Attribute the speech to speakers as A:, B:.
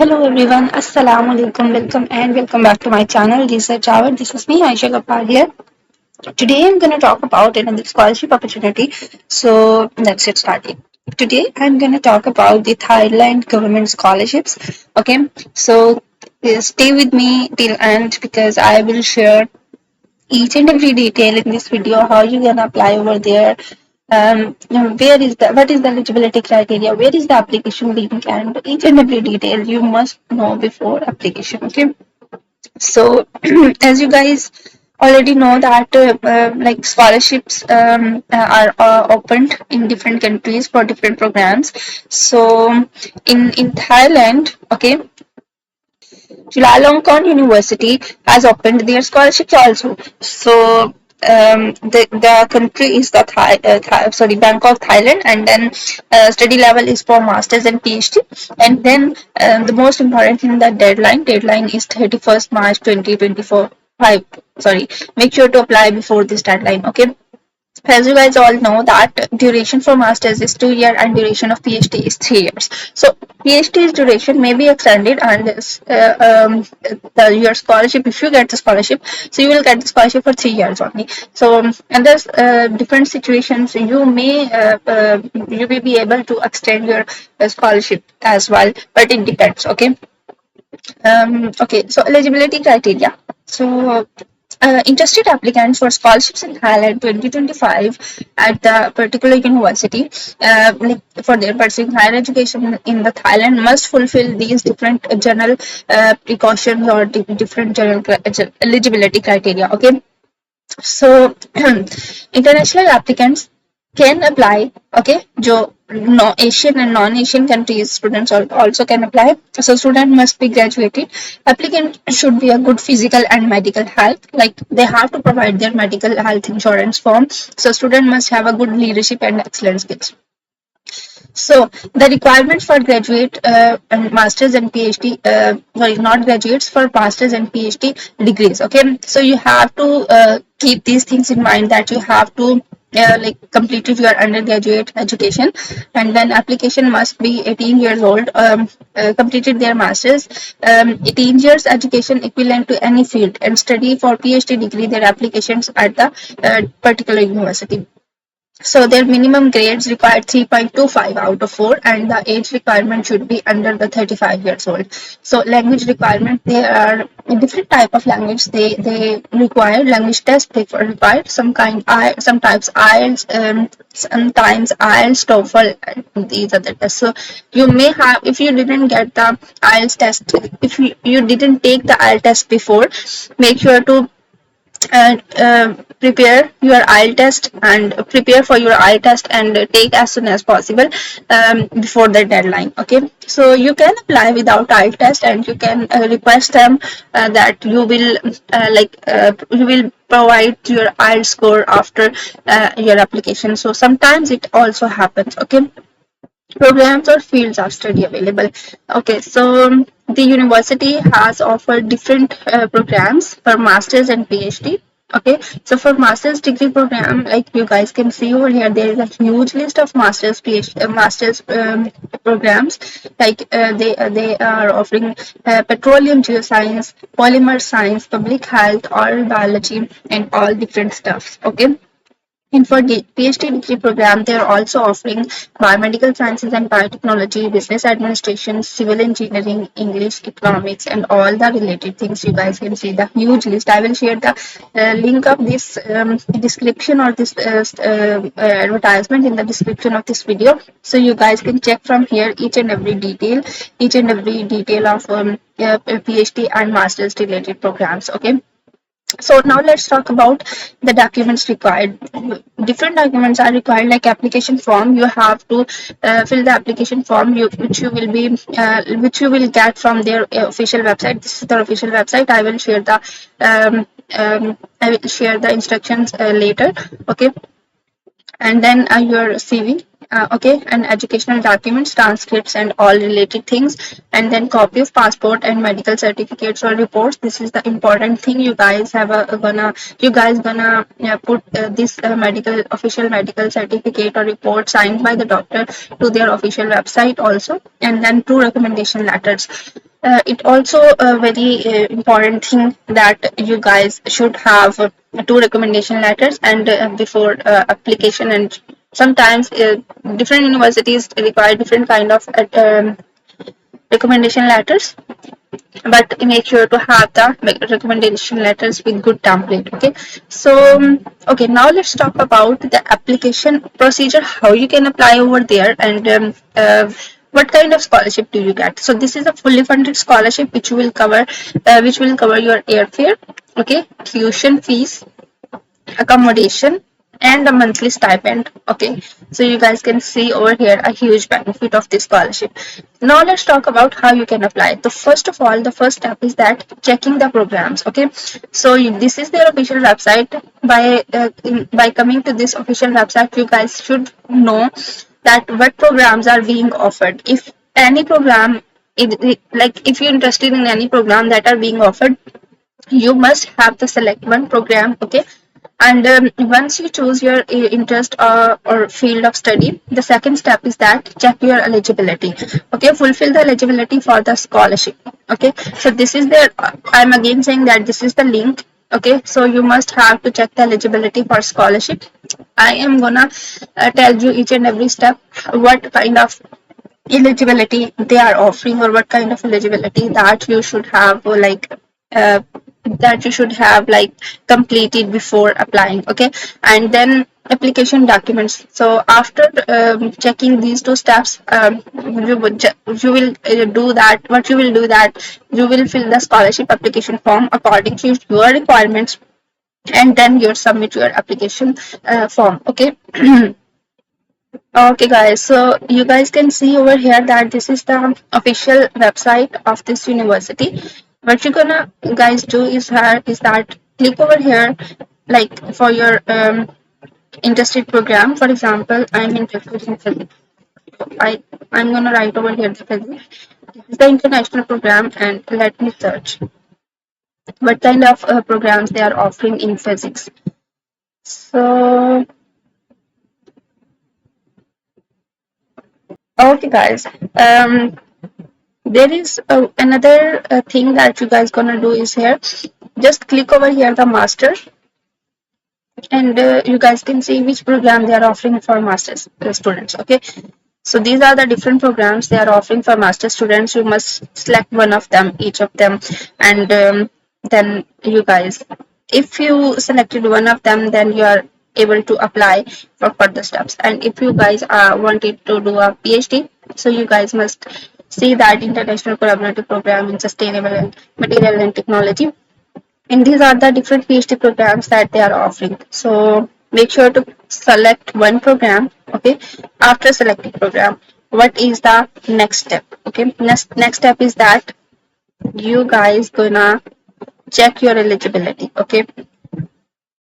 A: Hello everyone, Assalamu alaikum, welcome back to my channel Research Hour. This is me, Aisha Gopal here. Today I'm going to talk about another scholarship opportunity. So let's get started. Today I'm going to talk about the Thailand government scholarships. Okay, so stay with me till end because I will share each and every detail in this video, how you can apply over there, where is the what is the eligibility criteria, where is the application link, and each and every detail you must know before application. Okay, so as you guys already know that like scholarships are opened in different countries for different programs. So in Thailand, okay, Chulalongkorn University has opened their scholarships also. So the country is the Bangkok, Thailand, and then study level is for masters and PhD, and then the most important thing, the deadline is 31st March 2024. Sorry, make sure to apply before this deadline. Okay, as you guys all know that duration for masters is 2 year and duration of PhD is 3 years. So PhD's duration may be extended, and your scholarship, if you get the scholarship, so you will get the scholarship for 3 years only. So and there's different situations you may be able to extend your scholarship as well, but it depends. Okay, okay, so eligibility criteria. So, interested applicants for scholarships in Thailand 2025 at the particular university, like for their pursuing higher education in the Thailand, must fulfill these different general precautions or different general eligibility criteria. Okay, so international applicants can apply. Okay, jo no Asian and non-Asian countries students also can apply. So student must be graduated. Applicant should be a good physical and medical health, like they have to provide their medical health insurance form. So student must have a good leadership and excellent skills. So the requirements for graduate and masters and PhD, sorry, not graduates, for masters and PhD degrees. Okay, so you have to keep these things in mind, that you have to like completed your undergraduate education, and then application must be 18 years old, completed their masters, 18 years education equivalent to any field, and study for PhD degree their applications at the particular university. So their minimum grades required 3.25 out of 4, and the age requirement should be under the 35 years old. So language requirement, there are a different type of language they require. Language test they required some types IELTS, sometimes IELTS, TOEFL, and these are the tests. So you may have, if you didn't get the IELTS test, if you didn't take the IELTS test before, make sure to prepare your IELTS test and prepare for your IELTS test and take as soon as possible before the deadline. Okay, so you can apply without IELTS test, and you can request them that you will provide your IELTS score after your application. So sometimes it also happens. Okay, programs or fields of study available. Okay, so the university has offered different programs for masters and PhD. Okay, so for master's degree program, like you guys can see over here, there is a huge list of masters PhD masters programs. Like they are offering petroleum geoscience, polymer science, public health, oral biology, and all different stuff. Okay, and for PhD degree program, they are also offering biomedical sciences and biotechnology, business administration, civil engineering, English, economics, and all the related things. You guys can see the huge list. I will share the link of this description or this advertisement in the description of this video. So you guys can check from here each and every detail of PhD and master's related programs. Okay, so now let's talk about the documents required. Different documents are required, like application form. You have to fill the application form, which you will get from their official website. This is their official website. I will share the instructions later. Okay, and then your CV, okay, and educational documents, transcripts, and all related things, and then copy of passport and medical certificates or reports. This is the important thing. You guys gonna put this medical official medical certificate or report signed by the doctor to their official website also, and then two recommendation letters. It also a very important thing that you guys should have two recommendation letters and before application, and sometimes different universities require different kind of recommendation letters, but make sure to have the recommendation letters with good template. Okay, so okay, now let's talk about the application procedure, how you can apply over there, and what kind of scholarship do you get. So this is a fully funded scholarship which will cover your airfare, okay, tuition fees, accommodation, and a monthly stipend. Okay, so you guys can see over here a huge benefit of this scholarship. Now let's talk about how you can apply. So first of all, the first step is that checking the programs. Okay, so this is their official website. By coming to this official website, you guys should know that what programs are being offered. If any program, like if you're interested in any program that are being offered, you must have the select one program. Okay, and once you choose your interest or field of study, the second step is that check your eligibility. Okay, fulfill the eligibility for the scholarship. Okay, so this is the, I'm again saying that this is the link. Okay, so you must have to check the eligibility for scholarship. I am gonna tell you each and every step what kind of eligibility they are offering, or what kind of eligibility that you should have, or like uh, that you should have like completed before applying. Okay, and then application documents. So after checking these two steps, you will do that what you will do that you will fill the scholarship application form according to your requirements, and then you submit your application form. Okay. Okay, guys, so you guys can see over here that this is the official website of this university. What you're gonna guys do is that click over here, like for your interested program. For example, I'm interested in physics. I'm gonna write over here the physics. This is the international program, and let me search what kind of programs they are offering in physics. So okay, guys. There is another thing that you guys gonna do is here. Just click over here the master, and you guys can see which program they are offering for masters students. Okay, so these are the different programs they are offering for master students. You must select one of them, each of them, and then you guys, if you selected one of them, then you are able to apply for further steps. And if you guys wanted to do a PhD, so you guys must see that international collaborative program in sustainable and material and technology, and these are the different PhD programs that they are offering. So make sure to select one program. Okay, after selecting program, what is the next step? Okay, next step is that you guys gonna check your eligibility. Okay,